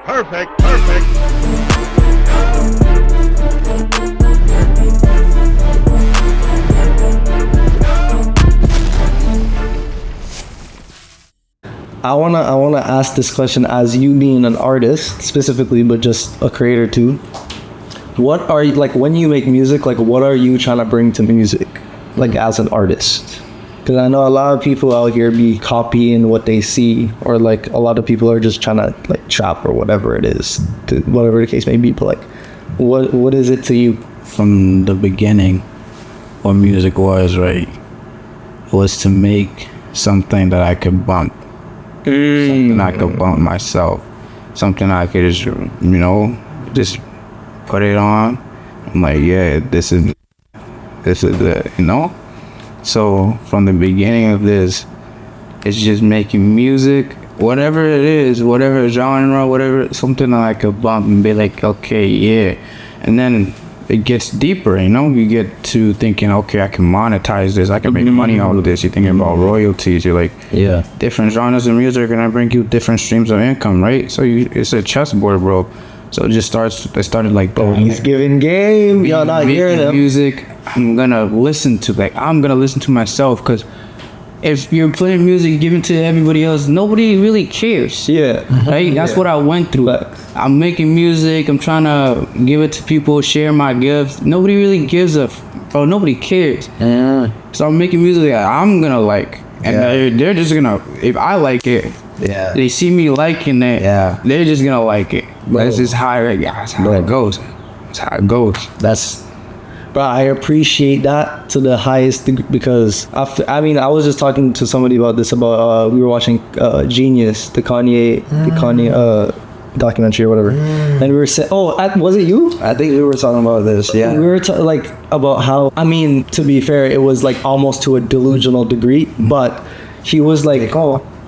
Perfect. Perfect. I wanna ask this question as you being an artist specifically, but just a creator too. What are you like when you make music? Like, what are you trying to bring to music, like as an artist? Because I know a lot of people out here be copying what they see, or like a lot of people are just trying to like trap or whatever it is, whatever the case may be. But like, what is it to you? From the beginning, what music was, right, was to make something that I could bump. Something I could bump myself. Something I could just, just put it on. I'm like, yeah, this is it, So from the beginning of this, it's just making music, whatever it is, whatever genre, whatever, something that I could bump and be like, okay, yeah. And then it gets deeper, you get to thinking, okay, I can monetize this, I can make money out of this. You're thinking about royalties, you're like, Yeah. different genres of music are gonna bring you different streams of income, right? So it's a chessboard, bro. So it started like that. He's giving game. Y'all not hearing him. Music, I'm gonna listen to myself, because if you're playing music given to everybody else, nobody really cares. Yeah. Right? That's what I went through. I'm making music, I'm trying to give it to people, share my gifts. Nobody really gives bro, nobody cares. Yeah. So I'm making music that I'm gonna like. And they're just gonna, if I like it, they see me liking it, they're just gonna like it. That's just how it goes. That's how it goes. Bro, I appreciate that to the highest degree, because I was just talking to somebody about this, we were watching Genius, the Kanye documentary or whatever, and we were saying, was it you? I think we were talking about this, yeah. We were about how, to be fair, it was like almost to a delusional degree, but he was like,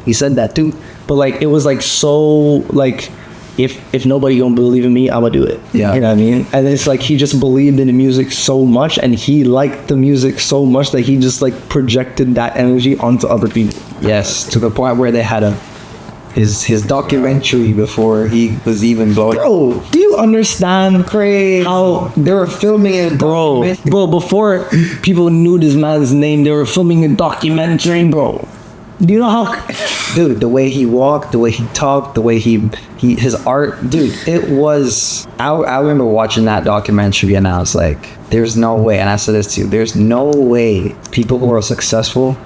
he said that too, but like, it was like so like, if nobody gonna believe in me, I'm gonna do it. Yeah. You know what I mean? And it's like he just believed in the music so much, and he liked the music so much that he just like projected that energy onto other people. Yes, to the point where they had his documentary before he was even blowing. Bro, do you understand how They were filming it, bro, before people knew this man's name, they were filming a documentary, bro. Do you know how, dude, the way he walked, the way he talked, the way his art, dude, it was, I remember watching that documentary and I was like, there's no way, and I said this to you, there's no way people who are successful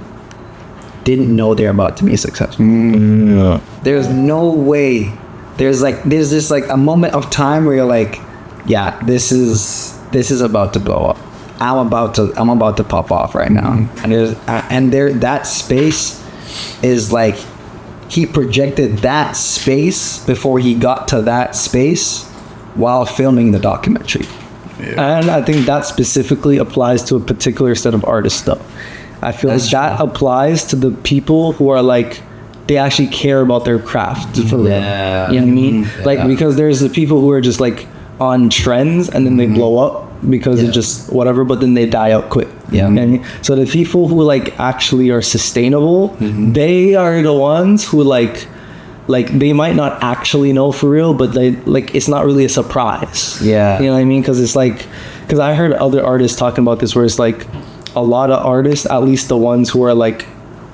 didn't know they're about to be successful. Yeah. There's no way. There's this like a moment of time where you're like, yeah, this is about to blow up. I'm about to pop off right now. And that space is like, he projected that space before he got to that space while filming the documentary. Yeah. And I think that specifically applies to a particular set of artists though. I feel like that applies to the people who are like, they actually care about their craft for real. Yeah. You know what I mean? Like, because there's the people who are just like on trends and then they blow up because it's just whatever, but then they die out quick. Yeah. You know what I mean? So the people who like actually are sustainable, they are the ones who like they might not actually know for real, but they like, it's not really a surprise. Yeah. You know what I mean? Because it's like, because I heard other artists talking about this where it's like, a lot of artists, at least the ones who are like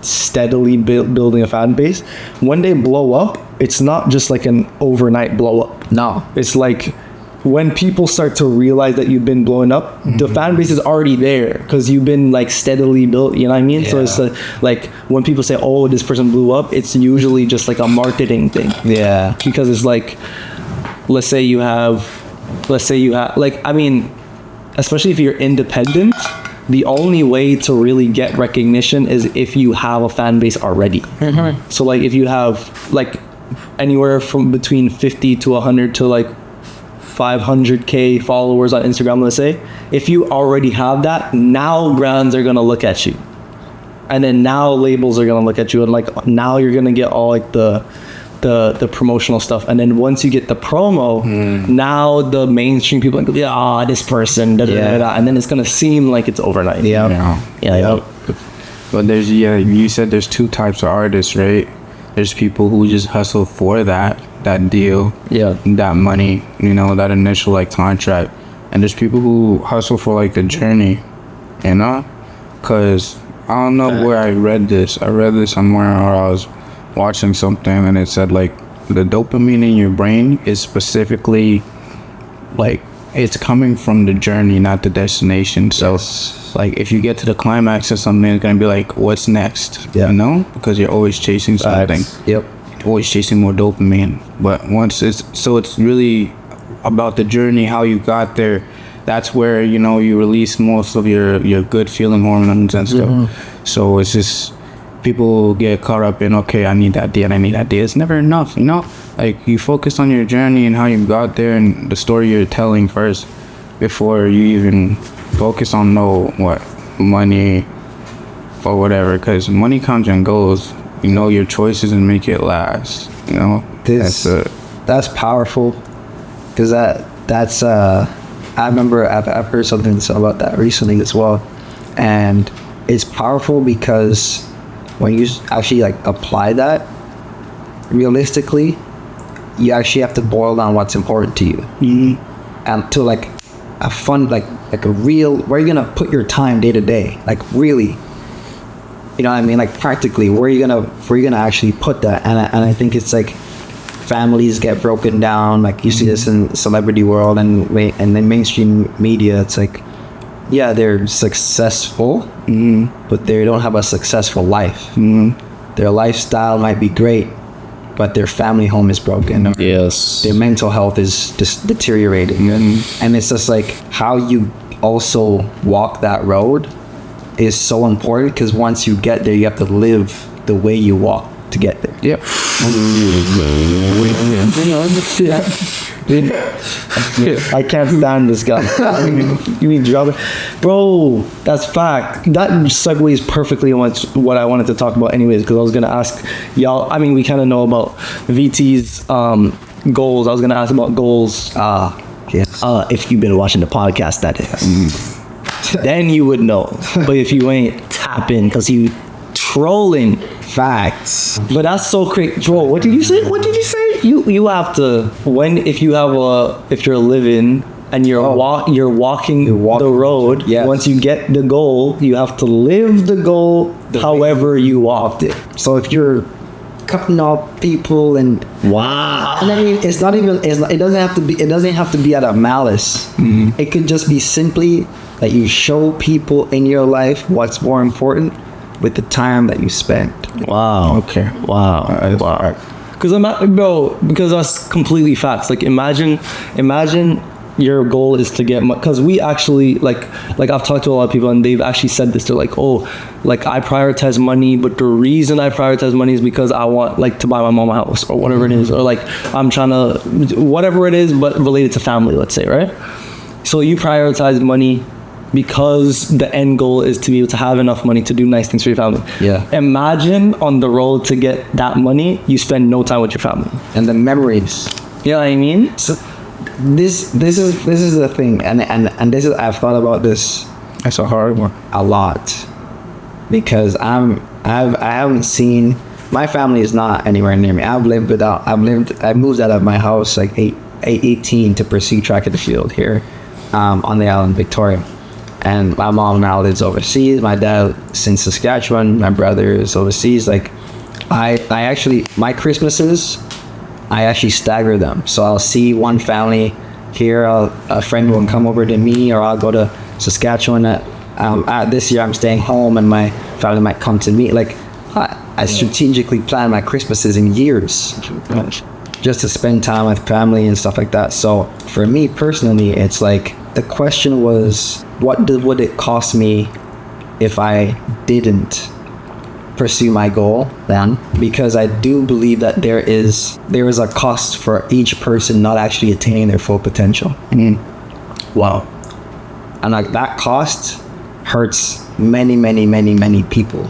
steadily building a fan base, when they blow up, it's not just like an overnight blow up. No. It's like when people start to realize that you've been blowing up, the fan base is already there because you've been like steadily built, you know what I mean? So it's like when people say, oh, this person blew up, it's usually just like a marketing thing. Yeah. Because it's like, let's say you have like, especially if you're independent, the only way to really get recognition is if you have a fan base already. So like if you have like anywhere from between 50 to 100 to like 500k followers on Instagram, let's say, if you already have that, now brands are gonna look at you, and then now labels are gonna look at you, and like now you're gonna get all like the promotional stuff, and then once you get the promo, now the mainstream people are like, this person, and then it's gonna seem like it's overnight. But you said there's two types of artists, right? There's people who just hustle for that, that deal, Yeah. that money, you know, that initial like contract. And there's people who hustle for like the journey, you know, because I don't know where I read this. I read this somewhere, or I was watching something, and it said like the dopamine in your brain is specifically like it's coming from the journey, not the destination. So like if you get to the climax of something, it's gonna be like, what's next? Yeah. You know, because you're always chasing something. Yep. You're always chasing more dopamine. But once it's really about the journey, how you got there. That's where, you know, you release most of your good feeling hormones and stuff. So it's just people get caught up in, okay, I need that day and I need that day. It's never enough, you know? Like, you focus on your journey and how you got there and the story you're telling first before you even focus on money or whatever, because money comes and goes. You know your choices and make it last, you know? That's powerful, because that's I remember I've heard something about that recently as well, and it's powerful because when you actually like apply that realistically, you actually have to boil down what's important to you, and to like a fun like a real, where you're gonna put your time day to day, like really, you know what I mean, like practically where you're gonna actually put that. And I think it's like families get broken down, like you see this in celebrity world and then mainstream media. It's like, yeah, they're successful, but they don't have a successful life. Their lifestyle might be great, but their family home is broken. Yes. Their mental health is just deteriorating. And it's just like how you also walk that road is so important, because once you get there, you have to live the way you walk to get there. Yep. I can't stand this guy. You mean drop it? Bro, that's fact. That segues perfectly on what I wanted to talk about anyways, because I was going to ask y'all, I mean, we kind of know about VT's goals. I was going to ask about goals. Yes. If you've been watching the podcast, that is. Then you would know. But if you ain't, tap in, because you trolling. Facts. But that's so crazy. Bro, what did you say? You have to, if you're living and you're walking the road, yes. Once you get the goal, you have to live the goal however you walked it. So if you're cutting off people and Wow. and I mean, it doesn't have to be out of malice. It could just be simply that you show people in your life what's more important with the time that you spend. Wow. Okay. Wow. Wow. Because that's completely facts. Like imagine your goal is to get, because we actually like I've talked to a lot of people and they've actually said this. They're like, oh, like I prioritize money, but the reason I prioritize money is because I want like to buy my mom a house or whatever it is, or like I'm trying to, whatever it is, but related to family, let's say, right? So you prioritize money because the end goal is to be able to have enough money to do nice things for your family. Yeah. Imagine on the road to get that money, you spend no time with your family. And the memories. You know what I mean? So this is the thing, and this is, I've thought about this That's a hard one. a lot, because I haven't seen, my family is not anywhere near me. I moved out of my house like 18 to pursue track in the field here on the island Victoria. And my mom now lives overseas. My dad's in Saskatchewan. My brother is overseas. Like, I actually, my Christmases, I actually stagger them. So I'll see one family here. A friend will come over to me, or I'll go to Saskatchewan. This year I'm staying home, and my family might come to me. Like, I strategically plan my Christmases in years, just to spend time with family and stuff like that. So for me personally, it's like, the question was, would it cost me if I didn't pursue my goal then? Because I do believe that there is a cost for each person not actually attaining their full potential. Wow. And like that cost hurts many people,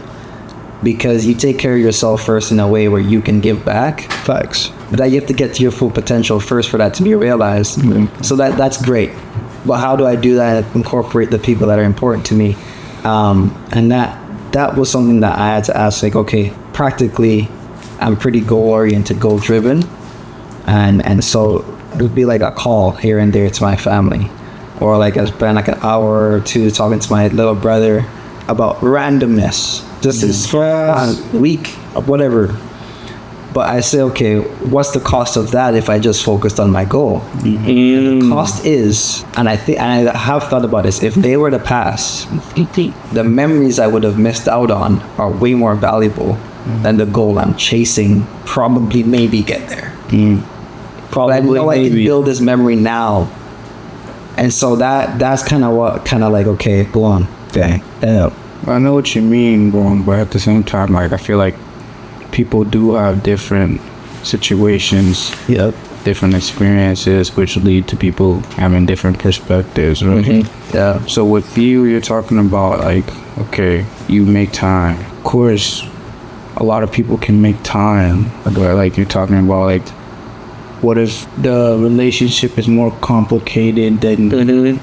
because you take care of yourself first in a way where you can give back. Facts. But that you have to get to your full potential first for that to be realized. So that's great. But how do I do that and incorporate the people that are important to me? And that was something that I had to ask, like, okay, practically, I'm pretty goal-oriented, goal-driven. and so it would be like a call here and there to my family, or like I spend like an hour or two talking to my little brother about randomness, just this week of whatever. But I say, okay, what's the cost of that if I just focused on my goal? The cost is, and I have thought about this, if they were to pass, the memories I would have missed out on are way more valuable than the goal I'm chasing. Probably maybe get there. Probably I know I can build this memory now. And so that's kind of like, okay, go on. Okay. Yeah. I know what you mean, bro, but at the same time, like, I feel like people do have different situations, different experiences, which lead to people having different perspectives, right? Yeah. So with you, you're talking about like, okay, you make time. Of course, a lot of people can make time, but like you're talking about like, what if the relationship is more complicated than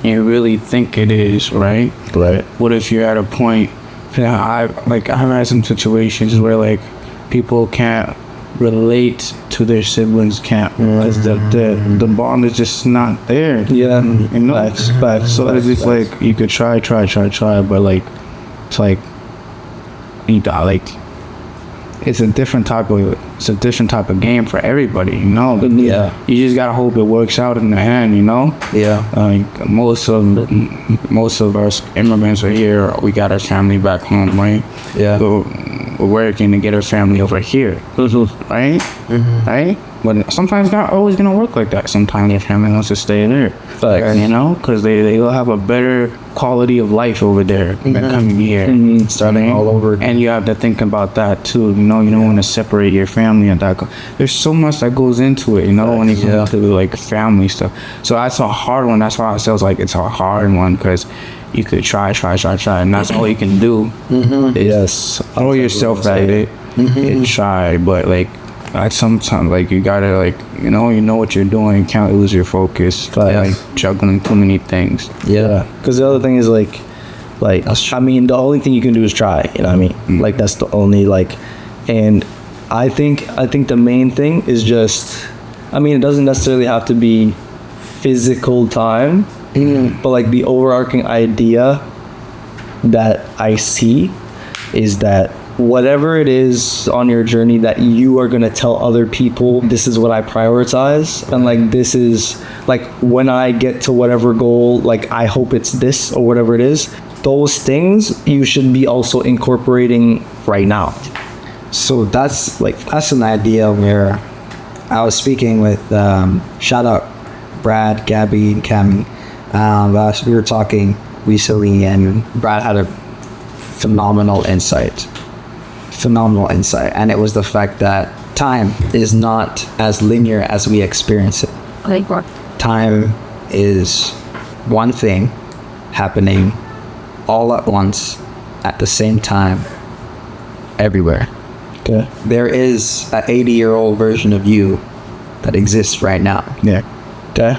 you really think it is, right? Right. What if you're at a point, I've had some situations where like people can't relate to their siblings, can't because the bond is just not there. Yeah. You know? Facts. So it's just like you could try, but like it's like it's a different type of game for everybody, you know. Yeah. You just gotta hope it works out in the end, you know. Yeah. Most of us immigrants are here. We got our family back home, right? Yeah. So we're working to get our family over here, right? Right? But sometimes not always gonna work like that. Sometimes your family wants to stay there, you know, because they will have a better quality of life over there than coming here, Starting all over. And you have to think about that too. You know, you don't want to separate your family and that. There's so much that goes into it, you know, when it comes to like family stuff. So that's a hard one. That's why I say it's a hard one, because you could try, and that's all you can do. Is throw yourself at it and try, but like. At sometimes, like, you gotta, like, you know what you're doing. You can't lose your focus. Like juggling too many things. Yeah. Because the other thing is like, I mean, the only thing you can do is try. You know what I mean? Like, that's the only, like, and I think the main thing is just, I mean, it doesn't necessarily have to be physical time, but like the overarching idea that I see is that whatever it is on your journey that you are going to tell other people, this is what I prioritize, and like this is like when I get to whatever goal, like I hope it's this or whatever it is, those things you should be also incorporating right now. So that's an idea where I was speaking with shout out Brad, Gabby, and Cami. We were talking recently, and Brad had a phenomenal insight, and it was the fact that time is not as linear as we experience it. Like what? Time is one thing happening all at once at the same time everywhere. Okay. There is an 80-year-old version of you that exists right now. Yeah. Okay.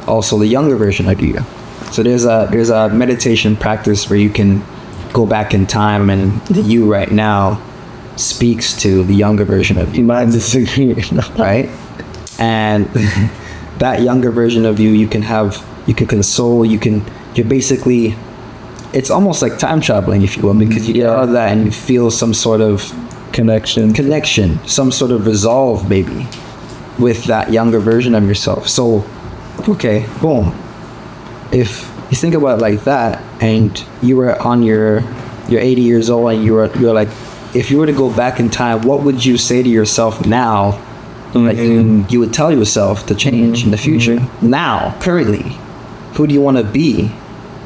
Also the younger version of you. So there's a meditation practice where you can go back in time, and the you right now speaks to the younger version of you. You might disagree, right? And that younger version of you, you can console, you're basically, it's almost like time traveling, if you will, because you get out of that and you feel some sort of connection, some sort of resolve, maybe, with that younger version of yourself. So, okay, boom. If you think about it like that, and you were on you're 80 years old, and you're like, if you were to go back in time, what would you say to yourself now that you would tell yourself to change in the future? Now, currently, who do you want to be?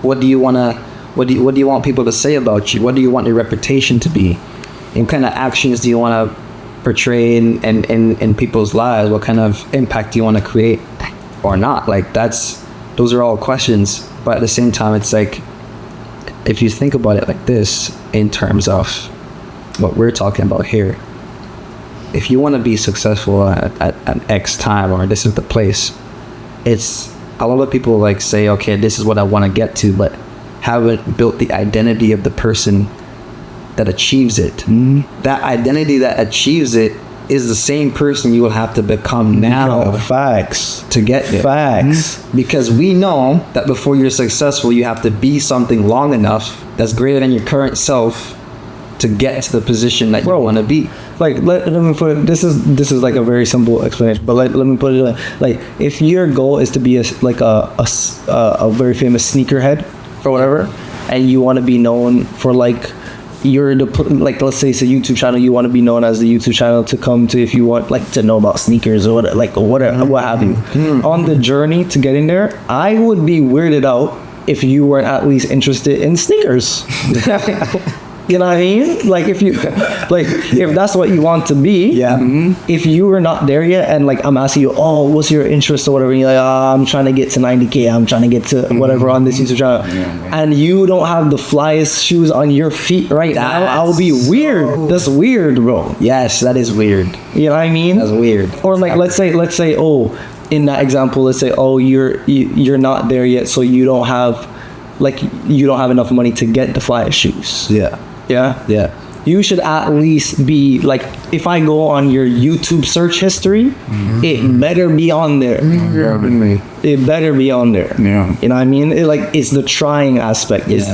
What do you want people to say about you? What do you want your reputation to be? And what kind of actions do you want to portray in people's lives? What kind of impact do you want to create or not? Like, those are all questions. But at the same time, it's like, if you think about it like this, in terms of what we're talking about here, if you want to be successful at X time, or this is the place, it's a lot of people like say, okay, this is what I want to get to, but haven't built the identity of the person that achieves it. That identity that achieves it is the same person you will have to become now Facts. to get there. Facts. Because we know that before you're successful, you have to be something long enough that's greater than your current self to get to the position that you want to be. Like let me put it, this is like a very simple explanation, but let me put it like if your goal is to be a very famous sneakerhead or whatever, and you want to be known for like like let's say it's a YouTube channel, you want to be known as the YouTube channel to come to if you want like to know about sneakers or whatever, like whatever, what have you. On the journey to getting there, I would be weirded out if you weren't at least interested in sneakers. You know what I mean? Like if that's what you want to be, if you were not there yet, and like I'm asking you, oh, what's your interest or whatever, and you're like, oh, I'm trying to get to 90K, I'm trying to get to whatever on this YouTube channel, and you don't have the flyest shoes on your feet right now, I'll be weird. That's weird, bro. Yes, that is weird. You know what I mean? That's weird. Or like let's say, oh, in that example, let's say, oh, you're not there yet, so you don't have enough money to get the flyest shoes. Yeah. You should at least be like, if I go on your YouTube search history, it better be on there. It better be on there. Yeah. You know what I mean? It's the trying aspect. It's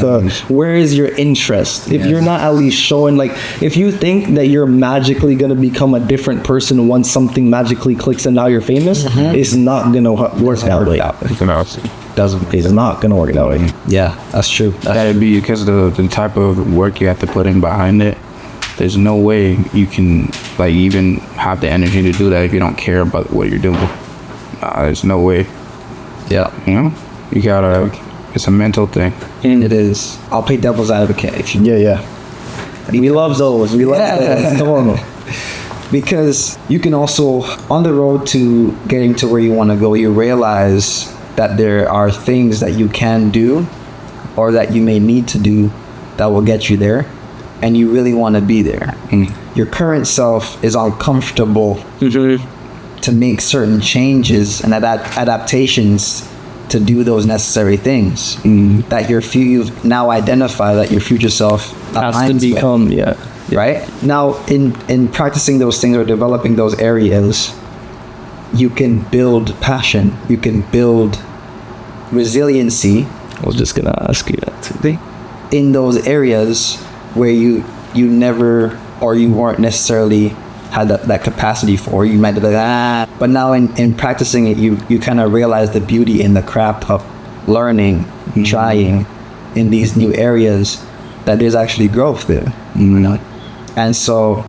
where is your interest? If you're not at least showing, like, if you think that you're magically gonna become a different person once something magically clicks and now you're famous, it's not gonna work that way. It's not gonna work that way. Yeah, that's true. That'd be because of the type of work you have to put in behind it. There's no way you can like even have the energy to do that if you don't care about what you're doing. There's no way. Yeah. You know, you gotta. It's a mental thing. It is. I'll play devil's advocate if you. Yeah. We love those. We love those. Come on. Because you can also, on the road to getting to where you want to go, you realize that there are things that you can do or that you may need to do that will get you there, and you really want to be there. Your current self is uncomfortable to make certain changes and adaptations to do those necessary things that you've now identified that your future self has to become right now. In practicing those things or developing those areas, you can build passion, you can build resiliency. I was just gonna ask you that today. In those areas where you never, or you weren't necessarily had that capacity for, you might be like, but now in practicing it, you kind of realize the beauty in the craft of learning, trying in these new areas, that there's actually growth there. And so